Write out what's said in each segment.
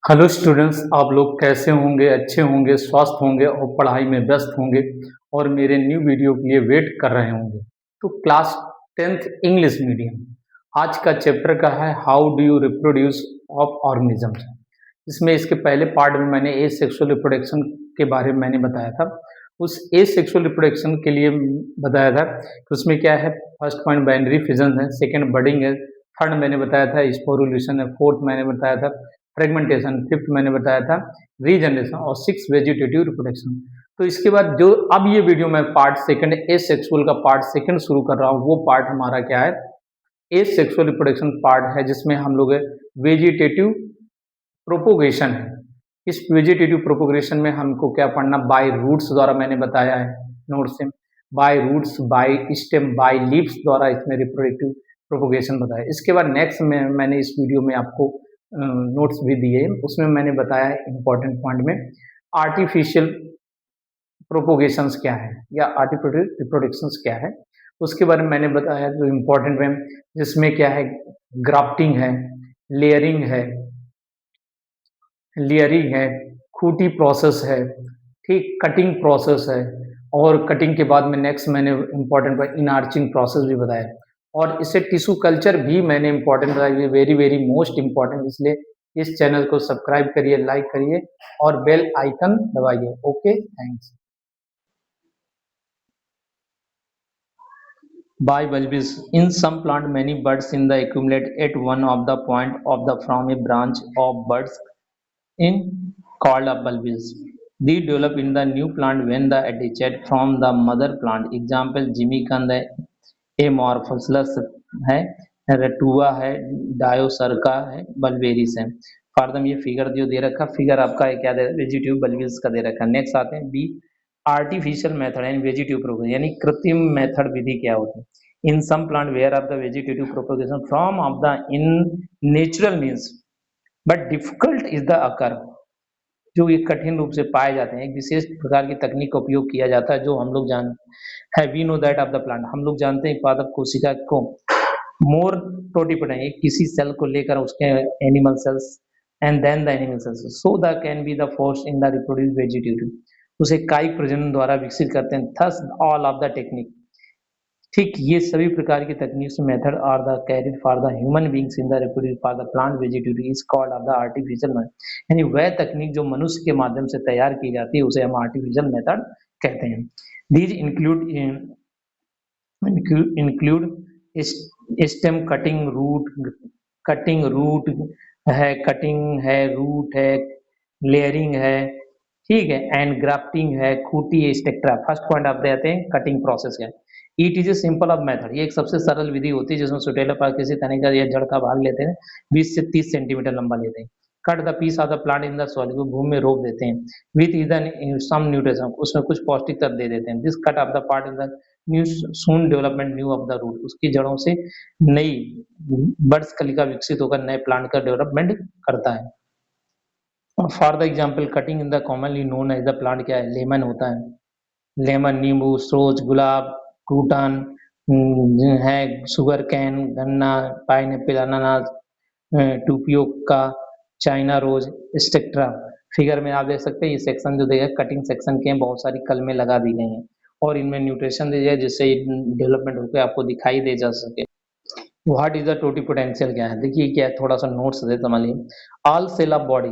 Hello students, आप लोग कैसे होंगे? अच्छे होंगे, स्वस्थ होंगे और पढ़ाई में व्यस्त होंगे और मेरे न्यू वीडियो के लिए वेट कर रहे होंगे। तो क्लास 10th इंग्लिश मीडियम आज का चैप्टर का है how do you reproduce of organisms. इसमें इसके पहले पार्ट में मैंने ए सेक्सुअल रिप्रोडक्शन के बारे में मैंने बताया था। उस ए सेक्सुअल रिप्रोडक्शन के लिए बताया था कि उसमें क्या है। फर्स्ट पॉइंट बाइनरी फिजन है, सेकेंड बडिंग है, थर्ड मैंने बताया था स्पोरुलेशन है, फोर्थ मैंने बताया था फ्रेगमेंटेशन, फिफ्थ मैंने बताया था रीजनरेशन और सिक्स वेजिटेटिव रिप्रोडक्शन। तो इसके बाद जो अब ये वीडियो में पार्ट सेकंड ए सेक्सुअल का पार्ट सेकंड शुरू कर रहा हूँ, वो पार्ट हमारा क्या है, ए सेक्सुअल रिप्रोडक्शन पार्ट है, जिसमें हम लोग वेजिटेटिव प्रोपोगेशन है। इस वेजिटेटिव प्रोपोगेशन में हमको क्या पढ़ना, बाय रूट्स द्वारा मैंने बताया है नोट से, by roots, by stem, by leaves द्वारा इसमें रिप्रोडक्टिव प्रोपोगेशन बताया। इसके बाद नेक्स्ट में मैंने इस वीडियो में आपको नोट्स भी दिए, उसमें मैंने बताया इंपॉर्टेंट पॉइंट में आर्टिफिशियल प्रोपोगेशंस क्या है या आर्टिफिशियल रिप्रोडक्शंस क्या है, उसके बारे में मैंने बताया जो इम्पोर्टेंट में, जिसमें क्या है, ग्राफ्टिंग है, लेयरिंग है, लेयरिंग है, खूटी प्रोसेस है, ठीक, कटिंग प्रोसेस है, और कटिंग के बाद में नेक्स्ट मैंने इंपॉर्टेंट पर इनआर्चिंग प्रोसेस भी बताया, और इससे टिश्यू कल्चर भी मैंने इंपॉर्टेंट बताया, ये वेरी वेरी मोस्ट इंपॉर्टेंट। इसलिए इस चैनल को सब्सक्राइब करिए, लाइक करिए और बेल आइकन दबाइए। Okay, thanks. Bivalves. In some plant, many buds in the accumulate at one of the point of the from a branch of buds in called a bulbs. They develop in the new plant when the attached from the mother plant. Example जिमिकंद है, एमॉर्फोसलस है, रेटुआ है, डायोसरका है, बल्बेरिस है। फार्दम ये figure जो दे रखा, figure आपका क्या दे रखा, वेजिटेटिव बल्बिस का दे रखा। नेक्स्ट आते हैं B artificial method and vegetative propagation, यानी कृत्रिम मेथड विधि क्या होती है। In some plant where of the vegetative propagation from of the in natural means but difficult is the occur, जो ये कठिन रूप से पाए जाते हैं। एक विशेष प्रकार की तकनीक का उपयोग किया जाता है जो हम लोग जानते हैं। We know that of the plant, हम लोग जानते हैं पादप कोशिका को मोर टोटिपोटेंट, एक किसी सेल को लेकर उसके animal cells and then the animal cells so the can be the force in the reproduce vegetative, उसे कायिक प्रजनन द्वारा विकसित करते हैं। Thus all of the technique, ठीक, ये सभी प्रकार की तकनीक method are the carried for the human beings in the reproduce for the plant vegetative is called of the artificial method, यानी वह तकनीक जो मनुष्य के माध्यम से तैयार की जाती है उसे हम आर्टिफिशियल मेथड कहते हैं। These include include stem cutting, root है, कटिंग है, रूट है, लेयरिंग है, ठीक है, एंड ग्राफ्टिंग है, खूटी एक्सेट्रा। फर्स्ट पॉइंट आप देते हैं कटिंग प्रोसेस है। It is a simple of method, ये एक सबसे सरल विधि होती है जिसमें सुटेला पर किसी तने का या जड़ का भाग लेते हैं, 20 से 30 सेंटीमीटर लंबा लेते हैं। Cut the piece of the plant in the soil, को भूमि में रोप देते हैं। विथ इज सम न्यूट्रिशन, उसमें कुछ पौष्टिक तत्व दे देते हैं। This cut of the part in the new soon development new of the root, उसकी जड़ों से नई बर्ड्स कलिका विकसित होकर नए प्लांट का डेवलपमेंट करता है। For the example cutting in the commonly known as the plant क्या है, लेमन होता है, लेमन, नींबू, सरोज, गुलाब, क्रूटन है, शुगर कैन, गन्ना, पाइनएप्पल, अनानास, टूपियोका, चाइना रोज एक्सेट्रा। फिगर में आप देख सकते हैं ये सेक्शन जो देखा कटिंग सेक्शन के हैं, बहुत सारी कलमें लगा दी गई हैं और इनमें न्यूट्रिशन दी जाए जिससे डेवलपमेंट होकर आपको दिखाई दे जा सके। व्हाट इज द टोटी पोटेंशियल क्या है, देखिए क्या है, थोड़ा सा नोट्स दे समझिए। ऑल सेल ऑफ बॉडी,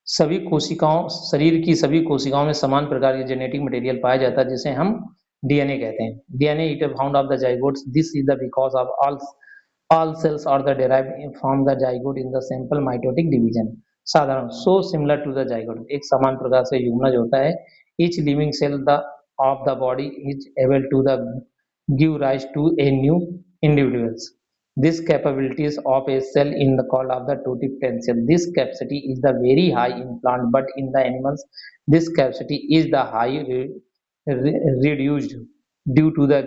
सभी कोशिकाओं, शरीर की सभी कोशिकाओं में समान प्रकार के जेनेटिक मटेरियल पाया जाता है जिसे हम डीएनए कहते हैं। DNA it found of the zygotes, this is the because of all cells are the derived from the zygote in the simple mitotic division। साधारण so similar to the zygote, एक समान प्रकार से युग्मज होता है। each living cell the of the body is able to the give rise to a new individuals। This capabilities of a cell in the call of the total potential, this capacity is the very high in plant but in the animals this capacity is the high reduced due to the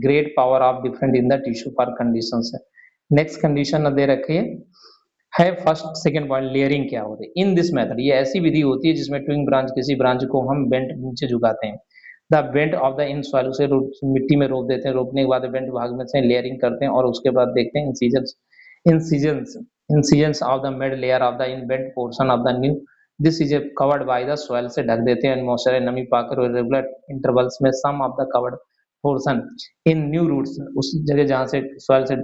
great power of different in the tissue per conditions। Next condition दे रखी है first second point, layering क्या होती है। In this method, ये ऐसी विधि होती है जिसमें ट्विंग ब्रांच, किसी ब्रांच को हम बेंट नीचे झुकाते हैं। The bent of the in soil, उसे मिट्टी में रोप देते हैं, रोपने के बाद बेंट भाग में से लेयरिंग करते हैं और उसके बाद देखते हैं incisions Incisions of the mid layer of the invent portion of the new, this is a covered by the soil से ढक देते हैं मॉइस्चर नमी पाकर और रेगुलर इंटरवल्स में some of the covered portion in new roots, उस जगह जहाँ से soil से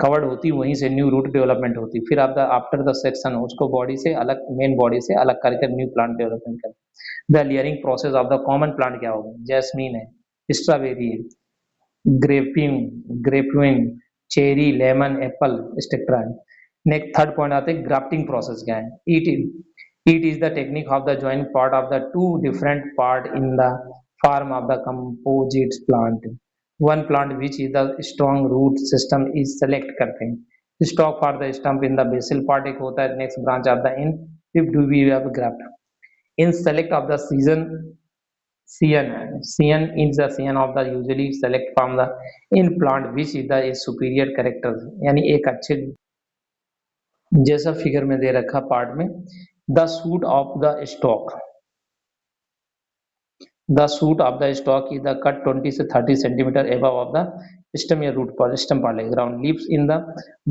कवर्ड होती वहीं से न्यू रूट डेवलपमेंट होती, फिर आप द आफ्टर द सेक्शन उसको बॉडी से अलग, मेन बॉडी से अलग करके न्यू प्लांट डेवलपमेंट करते। The layering process of the common plant क्या होगा, जैस्मीन है, स्ट्रॉबेरी है, grapping grapevine, cherry, lemon, apple, etcetera. Next third point आते हैं ग्राफ्टिंग प्रोसेस क्या है, it is the technique of the joint part of the two different part in the form of the composite plant, one plant which is the strong root system is select करते हैं, stock for the stump in the basal part एक होता है, next branch of the in, fifth do we have graft in select of the season, cn is the cn of the usually select from the in plant which is the a superior character, यानी एक अच्छे, जैसा figure में दे रखा part में, the suit of the stock, the shoot of the stalk is the cut 20 to 30 centimeter above of the stem या root part, stem part like ground leaves in the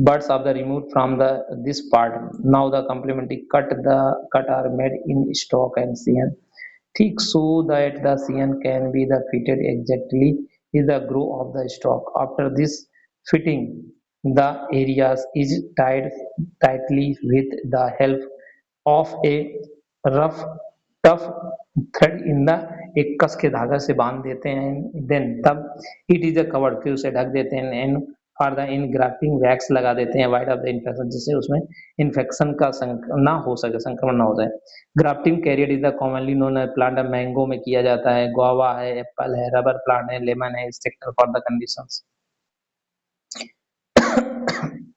buds of the removed from the this part, now the complementary cut are made in stalk and cn thick so that the cn can be the fitted exactly in the grow of the stalk, after this fitting the areas is tied tightly with the help of a rough tough thread in the, एक कस के धागा से बांध देते हैं, then तब it is a covered, फिर उसे ढक देते हैं, and for the in grafting wax लगा देते हैं वाइड ऑफ द इन्फेक्शन, जिससे उसमें इन्फेक्शन का ना हो सके, संक्रमण ना हो जाए। Grafting carrier is the commonly known plant, mango में किया जाता है, गुआवा है, एप्पल है, रबर प्लांट है, लेमन है, sticker for the conditions.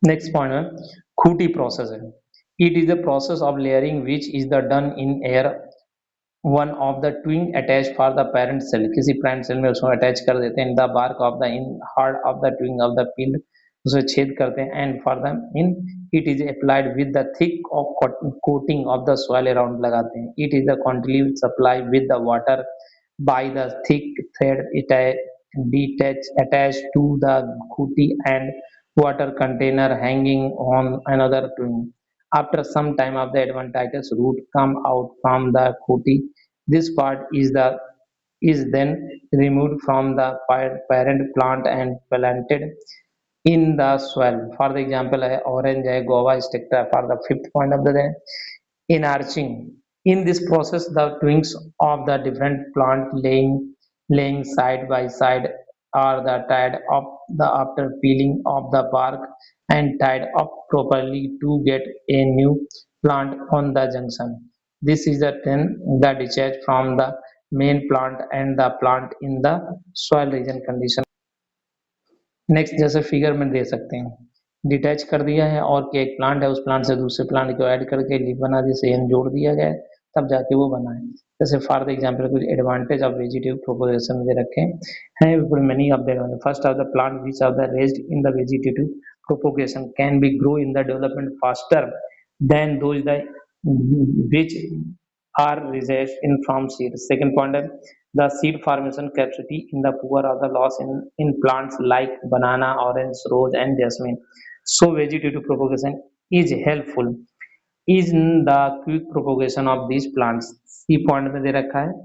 Next point है खूटी प्रोसेस है, it is the process of layering which is the done in air one of the twig attach for the parent cell, किसी parent cell में उसको attach कर देते हैं, the bark of the in hard of the twig of the pill, उसे छेद करते हैं, and for the in it is applied with the thick of coating of the soil around लगाते हैं, it is the continue supply with the water by the thick thread detach attached to the kuti and water container hanging on another twin. After some time of the adventitious root come out from the kuti, this part is then removed from the parent plant and planted in the soil. For the example, orange, guava, etc. For the fifth point of the day, enarching. In this process, the twigs of the different plant laying side by side are the tied up the after peeling of the bark and tied up properly to get a new plant on the junction. This is then the detach from the main plant and the plant in the soil region condition. Next जैसे figure में दे सकते हैं, detach कर दिया है और कि एक प्लांट है, उस प्लांट से दूसरे प्लांट को ऐड करके लीफ बना दी, सेम जोड़ दिया गया है, तब जाके वो बना है। जैसे फॉर द एग्जांपल कुछ एडवांटेज ऑफ वेजिटेटिव प्रोपोगेशन दे रखे हैं, many of the first of the plant which are the raised in the vegetative propagation can be grow in the development faster than those that which are raised in from seed. Second point, the seed formation capacity in the poor or the loss in plants like banana, orange, rose and jasmine. So vegetative propagation is helpful in the quick propagation of these plants. C point में दे रखा है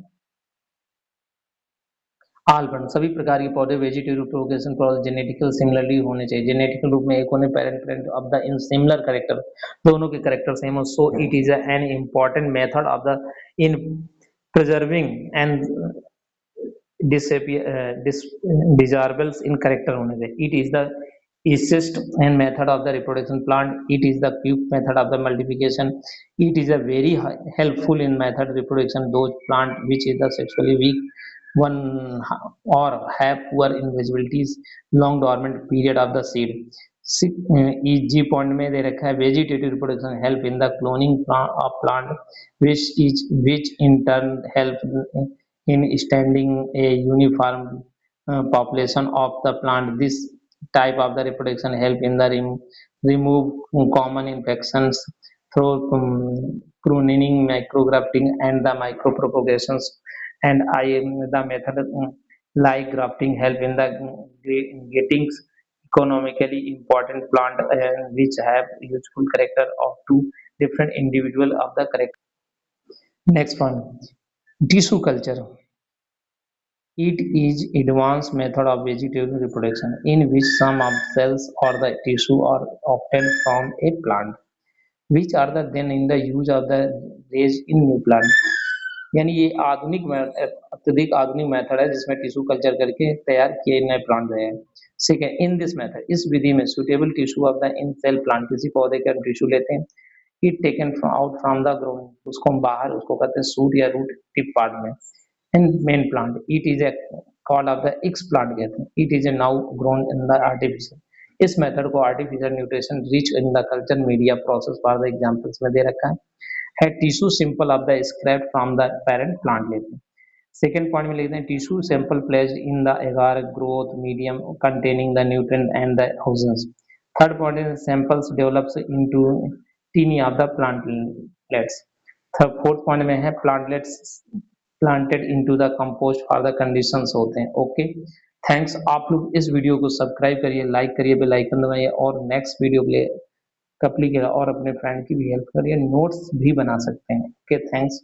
आलबन, सभी प्रकार के पौधे vegetative progression process genetical similarly होने चाहिए, जेनेटिकल रूप में एक होने parent parent of the in similar character, दोनों के करेक्टर सेम हो, so it is an important method of the in preserving and desirables in character होने चाहिए। It is the easiest and method of the reproduction plant, it is the quick method of the multiplication, it is a very helpful in method reproduction those plant which is the sexually weak one or have poor invisibilities long dormant period of the seed। जी point में दे रखा है vegetative reproduction help in the cloning of plant which in turn help in standing a uniform population of the plant. This type of the reproduction help in the remove common infections through pruning, micrografting and the micropropagations, and the method like grafting help in the getting economically important plant which have useful character of two different individual of the character. Next one, tissue culture. It is advanced method of vegetable reproduction in which some of cells or the tissue are obtained from a plant, which are the then in the use of the raised in new plant. यानी ये अत्यधिक आधुनिक method है जिसमें tissue culture करके तैयार किए नए प्लांट रहे हैं। सेकेंड, इन दिस मेथड, इस विधि में suitable tissue of the in cell plant, किसी पौधे के हम टिश्यू लेते हैं, it taken out from the growing, उसको हम बाहर उसको कहते हैं सूट या रूट टिप पार्ट में, and main plant it is a call of the explant कहते हैं, it is a now grown in the artificial. इस मेथड को artificial nutrition rich in the culture media process for the examples में दे रखा है tissue simple of the scrap from the parent plant लेते हैं। सेकेंड पॉइंट में लिखते हैं tissue sample placed in the agar growth medium containing the nutrient and the oxygen. Third point is samples develops into tiny of the plantlets। Third fourth point में है plantlets planted into the compost for the conditions होते हैं। Okay, thanks. आप लोग इस video को subscribe करिए, like करिए, बेल आइकन दबाइए और नेक्स्ट वीडियो के लिए कपली और अपने फ्रेंड की भी हेल्प करिए, नोट्स भी बना सकते हैं। Okay, thanks.